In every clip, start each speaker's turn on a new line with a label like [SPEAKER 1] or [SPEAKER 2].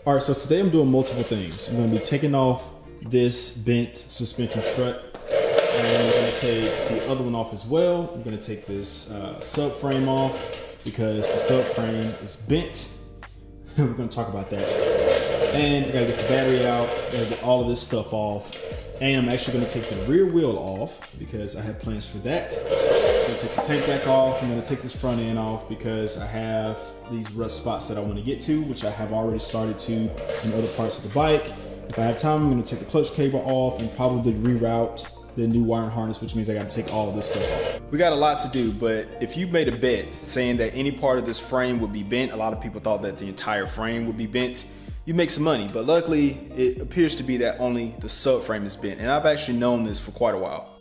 [SPEAKER 1] All right, so today I'm doing multiple things. I'm gonna be taking off this bent suspension strut, and I'm gonna take the other one off as well. I'm gonna take this subframe off because the subframe is bent. We're gonna talk about that. And I gotta get the battery out, I gotta get all of this stuff off. And I'm actually gonna take the rear wheel off because I have plans for that. I'm gonna take the tank back off. I'm gonna take this front end off because I have these rust spots that I wanna get to, which I have already started to in other parts of the bike. If I have time, I'm gonna take the clutch cable off and probably reroute the new wiring harness, which means I gotta take all of this stuff off. We got a lot to do, but if you made a bet saying that any part of this frame would be bent, a lot of people thought that the entire frame would be bent, you make some money. But luckily, it appears to be that only the subframe is bent, and I've actually known this for quite a while.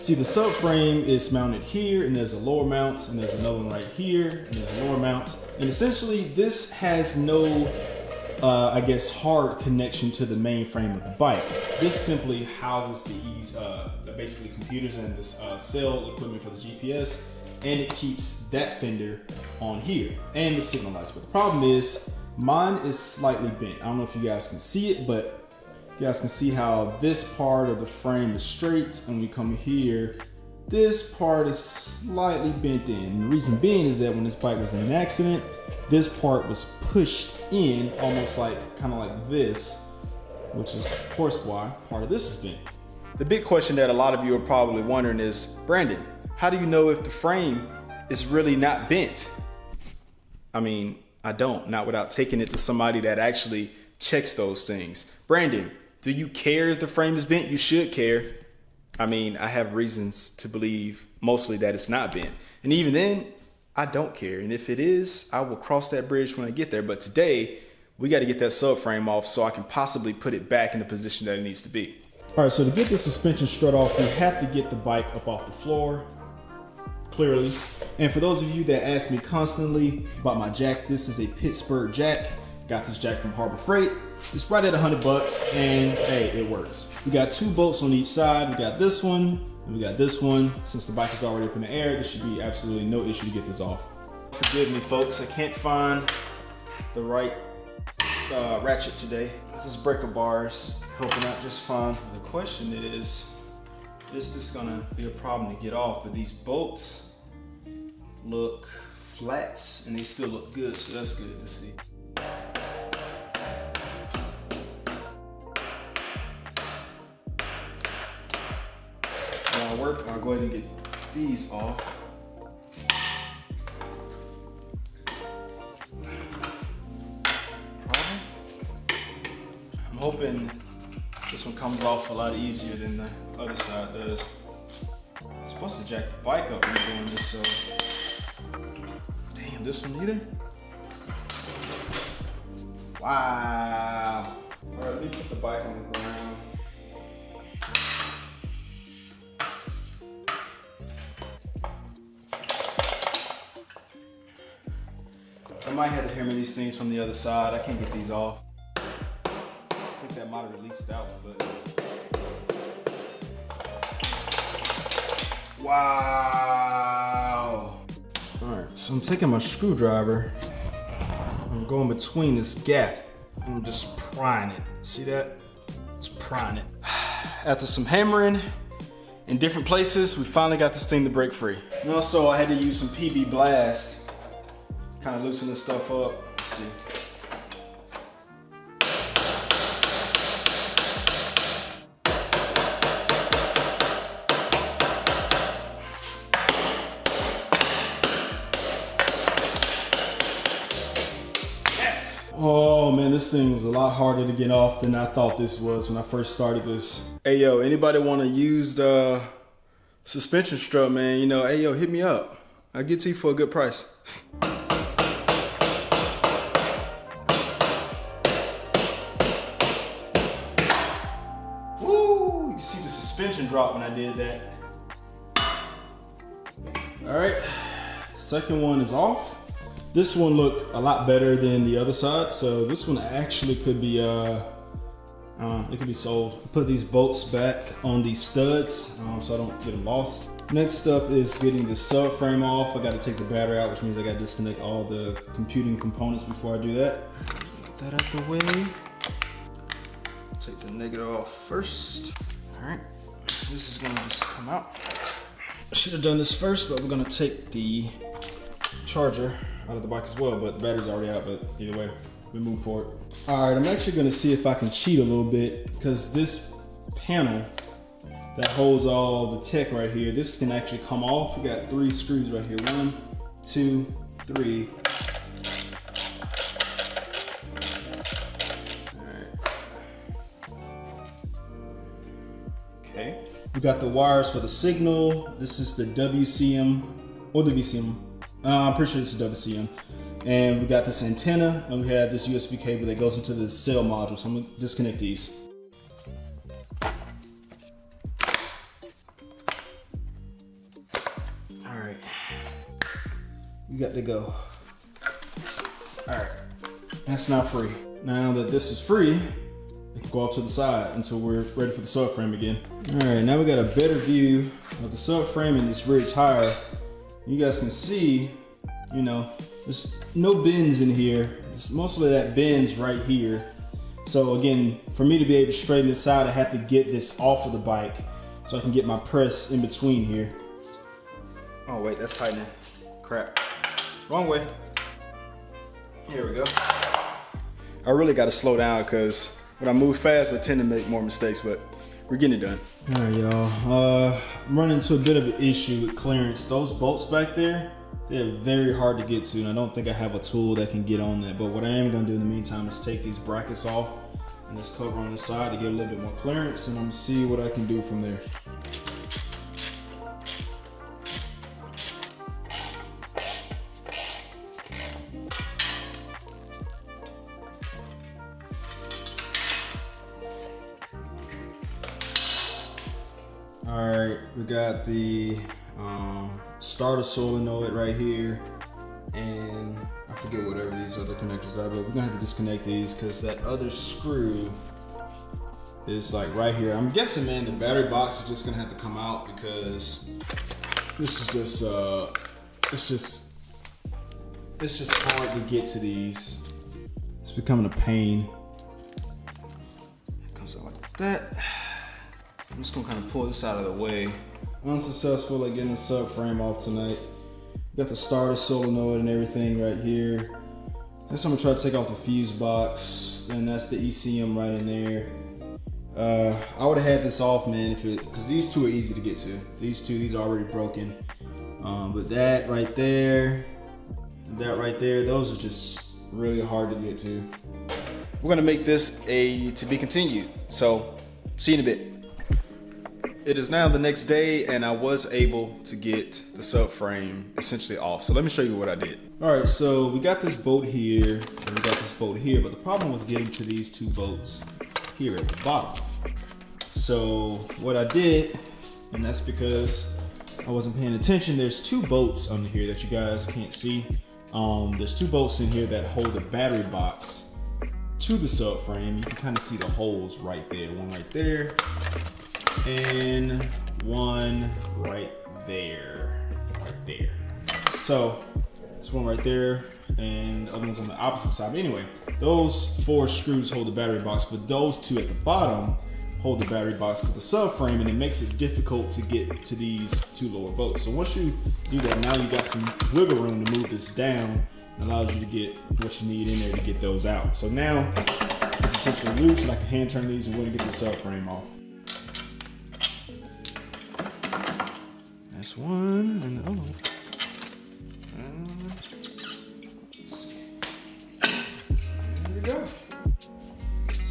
[SPEAKER 1] See, the subframe is mounted here, and there's a lower mount, and there's another one right here, and there's a lower mount. And essentially, this has no, I guess, hard connection to the main frame of the bike. This simply houses these, basically computers and this cell equipment for the GPS, and it keeps that fender on here, and the signal lights. But the problem is, mine is slightly bent. I don't know if you guys can see it, but you guys can see how this part of the frame is straight, and we come here, this part is slightly bent in. And the reason being is that when this bike was in an accident, this part was pushed in almost like, kind of like this, which is of course why part of this is bent. The big question that a lot of you are probably wondering is, Brandon, how do you know if the frame is really not bent? I mean, I don't, not without taking it to somebody that actually checks those things. Brandon, do you care if the frame is bent? You should care. I mean, I have reasons to believe mostly that it's not bent. And even then, I don't care. And if it is, I will cross that bridge when I get there. But today, we got to get that subframe off so I can possibly put it back in the position that it needs to be. All right, so to get the suspension strut off, we have to get the bike up off the floor, clearly. And for those of you that ask me constantly about my jack, this is a Pittsburgh jack. Got this jack from Harbor Freight. It's right at $100, and hey, it works. We got 2 bolts on each side. We got this one, and we got this one. Since the bike is already up in the air, there should be absolutely no issue to get this off. Forgive me, folks, I can't find the right ratchet today. This breaker bar is helping out just fine. The question is this gonna be a problem to get off? But these bolts look flat, and they still look good, so that's good to see. I'll go ahead and get these off. Problem? I'm hoping this one comes off a lot easier than the other side does. I'm supposed to jack the bike up when you're doing this, so. Damn, this one either? Wow. All right, let me put the bike on the ground. I might have to hammer these things from the other side. I can't get these off. I think that might have released that one, but. Wow. All right, so I'm taking my screwdriver. I'm going between this gap. I'm just prying it. See that? Just prying it. After some hammering in different places, we finally got this thing to break free. And also, I had to use some PB Blast. Kind of loosen this stuff up. Let's see. Yes! Oh man, this thing was a lot harder to get off than I thought this was when I first started this. Hey yo, anybody want to use the suspension strut, man? You know, hey yo, hit me up. I'll get to you for a good price. Suspension drop when I did that. All right, second one is off. This one looked a lot better than the other side, so this one actually could be It can be sold. Put these bolts back on these studs so I don't get them lost. Next up is getting the subframe off. I got to take the battery out, which means I got to disconnect all the computing components before I do that. Get that out the way. Take the negative off first. All right, this is gonna just come out. I should have done this first, but we're gonna take the charger out of the bike as well, but the battery's already out, but either way, we move forward. All right, I'm actually gonna see if I can cheat a little bit, because this panel that holds all the tech right here, this can actually come off. We got 3 screws right here. 1, 2, 3. Okay. We got the wires for the signal. This is the WCM or the VCM. I'm pretty sure this is WCM. And we got this antenna, and we have this USB cable that goes into the cell module. So I'm gonna disconnect these. All right, we got to go. All right, that's now free. Now that this is free, it can go off to the side until we're ready for the subframe again. All right, now we got a better view of the subframe and this rear tire. You guys can see, you know, there's no bends in here. Mostly that bends right here. So again, for me to be able to straighten this out, I have to get this off of the bike so I can get my press in between here. Oh wait, that's tightening. Crap. Wrong way. Here we go. I really got to slow down because when I move fast, I tend to make more mistakes, but we're getting it done. All right, y'all. I'm running into a bit of an issue with clearance. Those bolts back there, they're very hard to get to, and I don't think I have a tool that can get on that. But what I am gonna do in the meantime is take these brackets off and this cover on the side to get a little bit more clearance, and I'm gonna see what I can do from there. All right, we got the starter solenoid right here, and I forget whatever these other connectors are, but we're gonna have to disconnect these because that other screw is like right here. I'm guessing, man, the battery box is just gonna have to come out because this is just it's just hard to get to these. It's becoming a pain. It comes out like that. I'm just gonna kind of pull this out of the way. Unsuccessful at getting the subframe off tonight. Got the starter solenoid and everything right here. Next I'm gonna try to take off the fuse box, and that's the ECM right in there. I would have had this off, man, because these two are easy to get to. These are already broken. But that right there, those are just really hard to get to. We're gonna make this a to be continued. So see you in a bit. It is now the next day, and I was able to get the subframe essentially off. So let me show you what I did. All right, so we got this bolt here, and we got this bolt here, but the problem was getting to these 2 bolts here at the bottom. So what I did, and that's because I wasn't paying attention, there's 2 bolts under here that you guys can't see. There's 2 bolts in here that hold the battery box to the subframe. You can kind of see the holes right there. One right there, and one right there. So this one right there, and the other one's on the opposite side. But anyway, those 4 screws hold the battery box, but those 2 at the bottom hold the battery box to the subframe, and it makes it difficult to get to these 2 lower bolts. So once you do that, now you got some wiggle room to move this down. It allows you to get what you need in there to get those out. So now it's essentially loose, and I can hand turn these, and we're gonna get the subframe off. That's one, and the other one. There we go.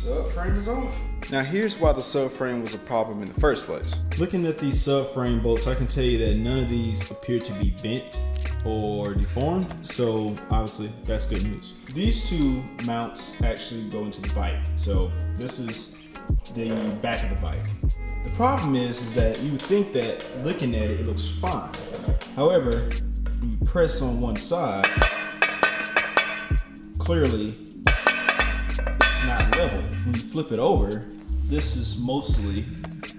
[SPEAKER 1] Subframe is off. Now here's why the subframe was a problem in the first place. Looking at these subframe bolts, I can tell you that none of these appear to be bent or deformed, so obviously that's good news. These 2 mounts actually go into the bike. So this is the back of the bike. The problem is that you would think that looking at it, it looks fine. However, when you press on one side, clearly it's not level. When you flip it over, this is mostly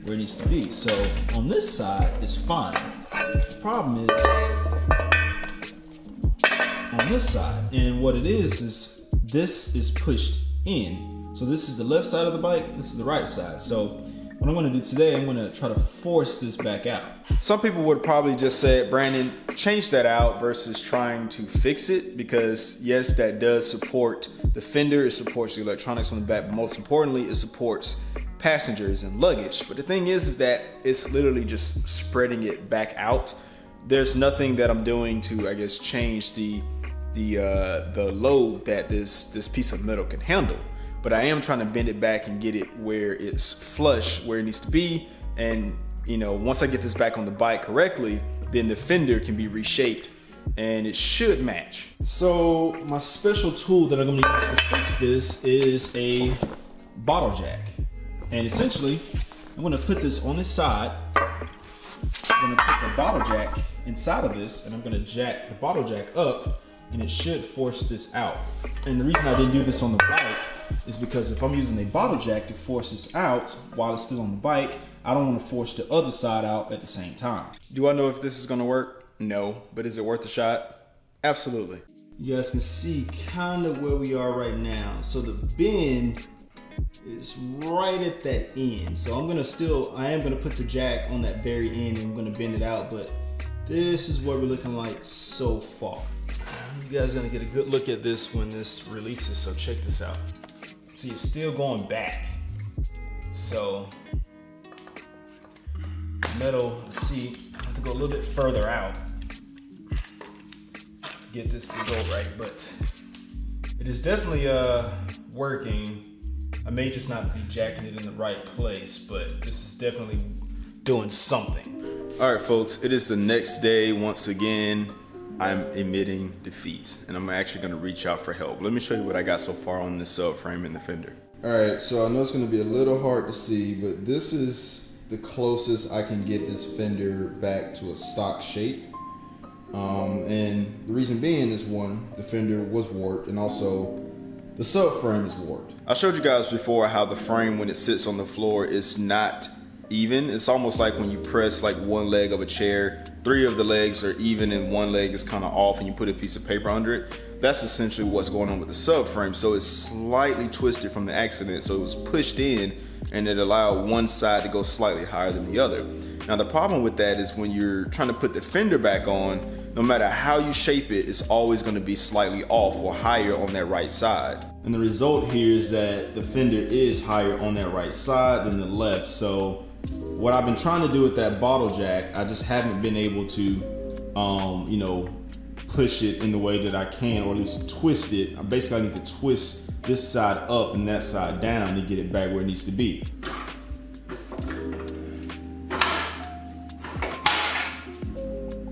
[SPEAKER 1] where it needs to be. So on this side, it's fine. The problem is on this side. And what it is this is pushed in. So this is the left side of the bike, this is the right side. So what I'm gonna do today, I'm gonna try to force this back out. Some people would probably just say, Brandon, change that out versus trying to fix it, because yes, that does support the fender, it supports the electronics on the back, but most importantly, it supports passengers and luggage. But the thing is that it's literally just spreading it back out. There's nothing that I'm doing to, I guess, change the load that this piece of metal can handle. But I am trying to bend it back and get it where it's flush, where it needs to be. And you know, once I get this back on the bike correctly, then the fender can be reshaped and it should match. So my special tool that I'm gonna use to fix this is a bottle jack. And essentially, I'm gonna put this on this side. I'm gonna put the bottle jack inside of this, and I'm gonna jack the bottle jack up, and it should force this out. And the reason I didn't do this on the bike is because if I'm using a bottle jack to force this out while it's still on the bike, I don't want to force the other side out at the same time. Do I know if this is going to work? No, but is it worth a shot? Absolutely. You guys can see kind of where we are right now. So the bend is right at that end. So I am gonna put the jack on that very end and I'm gonna bend it out, but this is what we're looking like so far. You guys are gonna get a good look at this when this releases, so check this out. See, it's still going back. So, metal, see, I have to go a little bit further out to get this to go right, but it is definitely working. I may just not be jacking it in the right place, but this is definitely doing something. All right, folks, it is the next day. Once again, I'm admitting defeat, and I'm actually gonna reach out for help. Let me show you what I got so far on this subframe and the fender. All right, so I know it's gonna be a little hard to see, but this is the closest I can get this fender back to a stock shape. And the reason being is, one, the fender was warped, and also the subframe is warped. I showed you guys before how the frame, when it sits on the floor, is not even. It's almost like when you press like one leg of a chair, 3 of the legs are even and 1 leg is kind of off, and you put a piece of paper under it. That's essentially what's going on with the subframe. So it's slightly twisted from the accident. So it was pushed in and it allowed one side to go slightly higher than the other. Now the problem with that is when you're trying to put the fender back on, no matter how you shape it, it's always going to be slightly off or higher on that right side. And the result here is that the fender is higher on that right side than the left. So what I've been trying to do with that bottle jack, I just haven't been able to, you know, push it in the way that I can, or at least twist it. Basically, I need to twist this side up and that side down to get it back where it needs to be.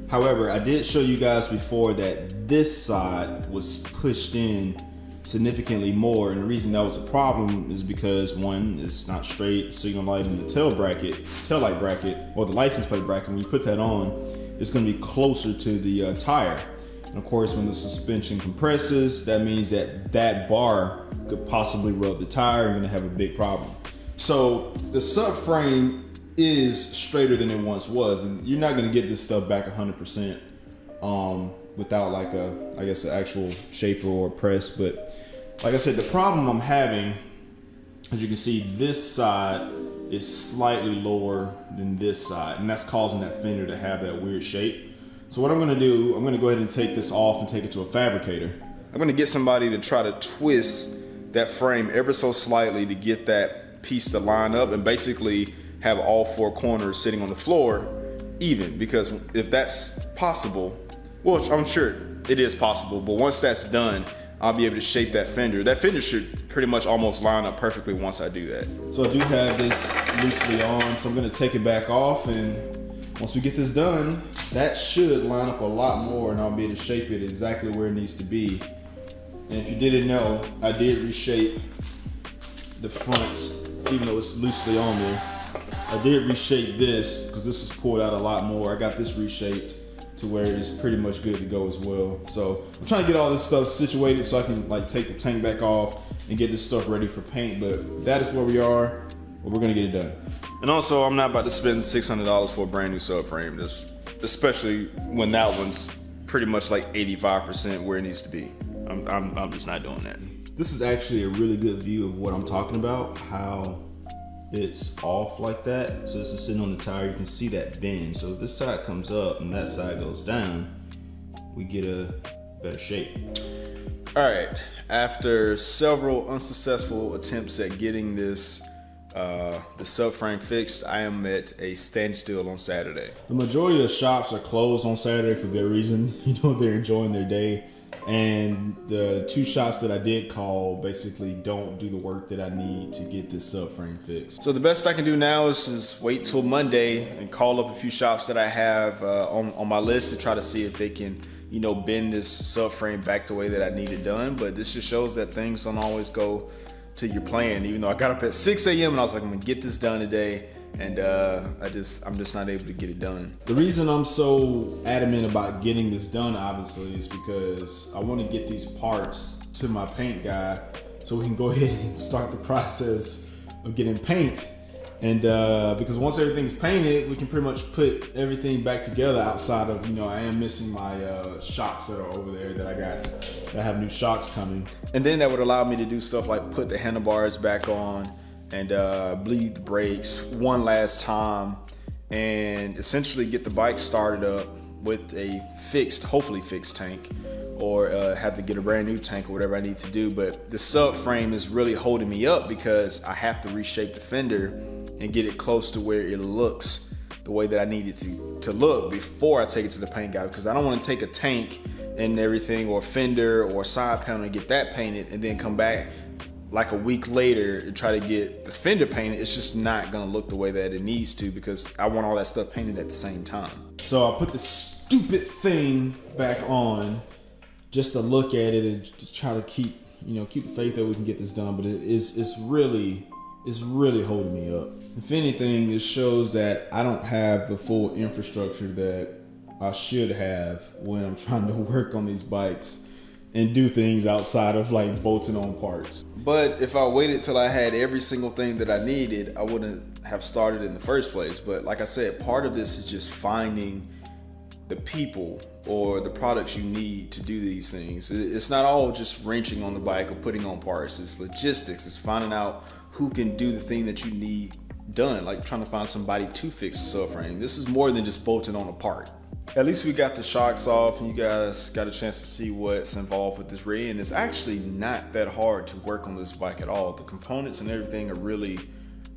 [SPEAKER 1] However, I did show you guys before that this side was pushed in significantly more, and the reason that was a problem is because, one, it's not straight. The signal light and the tail light bracket, or the license plate bracket, when you put that on, it's going to be closer to the tire. And of course, when the suspension compresses, that means that that bar could possibly rub the tire, and you're going to have a big problem. So the subframe is straighter than it once was, and you're not going to get this stuff back 100% without like I guess an actual shaper or press. But like I said, the problem I'm having, as you can see, this side is slightly lower than this side, and that's causing that fender to have that weird shape. So what I'm going to do, I'm going to go ahead and take this off and take it to a fabricator. I'm going to get somebody to try to twist that frame ever so slightly to get that piece to line up and basically have all 4 corners sitting on the floor even, because if that's possible, well, I'm sure it is possible, but once that's done, I'll be able to shape that fender. That fender should pretty much almost line up perfectly once I do that. So I do have this loosely on, so I'm going to take it back off, and once we get this done, that should line up a lot more, and I'll be able to shape it exactly where it needs to be. And if you didn't know, I did reshape the front, even though it's loosely on there. I did reshape this because this was pulled out a lot more. I got this reshaped to where it's pretty much good to go as well. So I'm trying to get all this stuff situated so I can like take the tank back off and get this stuff ready for paint. But that is where we are. but we're gonna get it done. And also, I'm not about to spend $600 for a brand new subframe, especially when that one's pretty much like 85% where it needs to be. I'm just not doing that. This is actually a really good view of what I'm talking about, how it's off like that. So this is sitting on the tire, you can see that bend. So if this side comes up and that side goes down, we get a better shape. All right, after several unsuccessful attempts at getting this the subframe fixed, I am at a standstill on Saturday. The majority of the shops are closed on Saturday for good reason. You know, they're enjoying their day. And the 2 shops that I did call basically don't do the work that I need to get this subframe fixed. So the best I can do now is just wait till Monday and call up a few shops that I have on my list to try to see if they can, you know, bend this subframe back the way that I need it done. But this just shows that things don't always go to your plan. Even though I got up at 6 a.m. and I was like, I'm gonna get this done today. And I'm just not able to get it done. The reason I'm so adamant about getting this done, obviously, is because I want to get these parts to my paint guy so we can go ahead and start the process of getting paint. And because once everything's painted, we can pretty much put everything back together outside of, you know, I am missing my shocks that are over there that I have new shocks coming. And then that would allow me to do stuff like put the handlebars back on and bleed the brakes one last time and essentially get the bike started up with a hopefully fixed tank, or have to get a brand new tank or whatever I need to do. But the subframe is really holding me up because I have to reshape the fender and get it close to where it looks the way that I need it to look before I take it to the paint guy, because I don't want to take a tank and everything, or a fender or a side panel, and get that painted and then come back like a week later and try to get the fender painted. It's just not gonna look the way that it needs to, because I want all that stuff painted at the same time. So I put this stupid thing back on just to look at it and just try to keep the faith that we can get this done. But it's really holding me up. If anything, it shows that I don't have the full infrastructure that I should have when I'm trying to work on these bikes and do things outside of like bolting on parts. But if I waited till I had every single thing that I needed, I wouldn't have started in the first place. But like I said, part of this is just finding the people or the products you need to do these things. It's not all just wrenching on the bike or putting on parts. It's logistics. It's finding out who can do the thing that you need done, like trying to find somebody to fix the subframe. This is more than just bolting on a part. At least we got the shocks off and you guys got a chance to see what's involved with this rig, and it's actually not that hard to work on this bike at all. The components and everything are really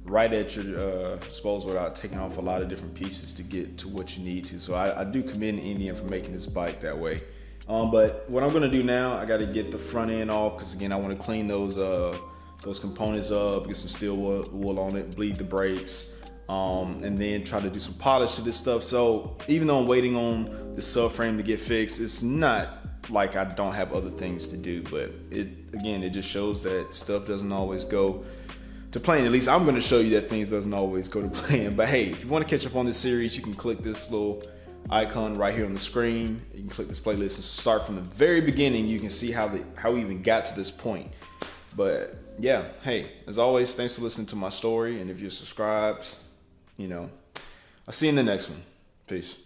[SPEAKER 1] right at your disposal without taking off a lot of different pieces to get to what you need to. So I do commend Indian for making this bike that way. But what I'm gonna do now, I gotta get the front end off, because again, I wanna clean those components up, get some steel wool on it, bleed the brakes, and then try to do some polish to this stuff. So even though I'm waiting on the subframe to get fixed, it's not like I don't have other things to do, but it just shows that stuff doesn't always go to plan. At least I'm going to show you that things doesn't always go to plan. But hey, if you want to catch up on this series, you can click this little icon right here on the screen. You can click this playlist and start from the very beginning. You can see how we even got to this point. But yeah, hey, as always, thanks for listening to my story. And if you're subscribed, I'll see you in the next one. Peace.